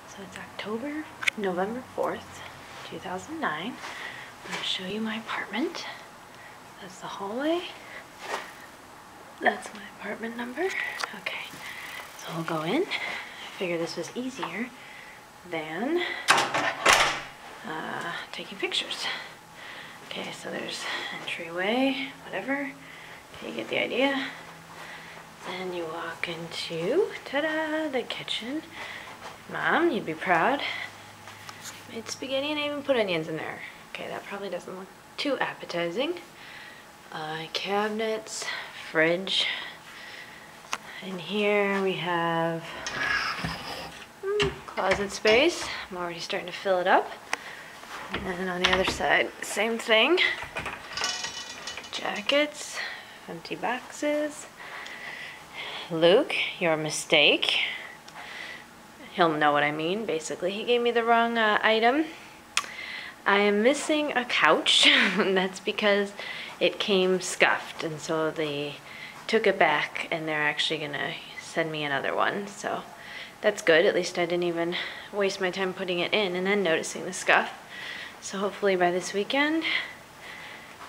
So it's November 4th, 2009. I'm going to show you my apartment. That's the hallway. That's my apartment number. Okay, so we'll go in. I figured this was easier than taking pictures. Okay, so there's entryway, whatever. You get the idea. Then you walk into, ta-da, the kitchen. Mom, you'd be proud. Made spaghetti and I even put onions in there. Okay, that probably doesn't look too appetizing. Cabinets, fridge. In here we have closet space. I'm already starting to fill it up. And then on the other side, same thing. Jackets, empty boxes. Luke, your mistake. He'll know what I mean, basically. He gave me the wrong item. I am missing a couch. That's because it came scuffed, and so they took it back, and they're actually gonna send me another one. So that's good. At least I didn't even waste my time putting it in and then noticing the scuff. So hopefully by this weekend.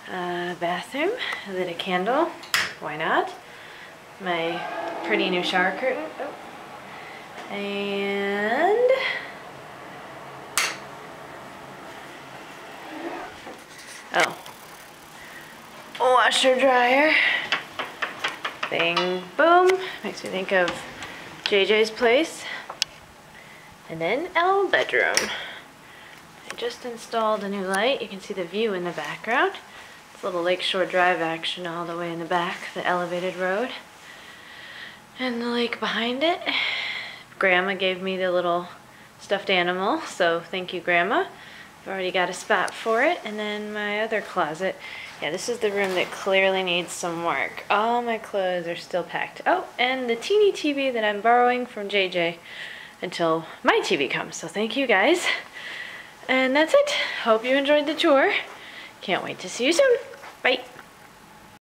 Bathroom, I lit a candle. Why not? My pretty new shower curtain. Oh. And washer dryer. Bing boom. Makes me think of JJ's place. And then our bedroom. I just installed a new light. You can see the view in the background. It's a little Lakeshore Drive action all the way in the back, the elevated road. And the lake behind it. Grandma gave me the little stuffed animal, so thank you, Grandma. I've already got a spot for it. And then my other closet. Yeah, this is the room that clearly needs some work. All my clothes are still packed. Oh, and the teeny TV that I'm borrowing from JJ until my TV comes. So thank you, guys. And that's it. Hope you enjoyed the tour. Can't wait to see you soon.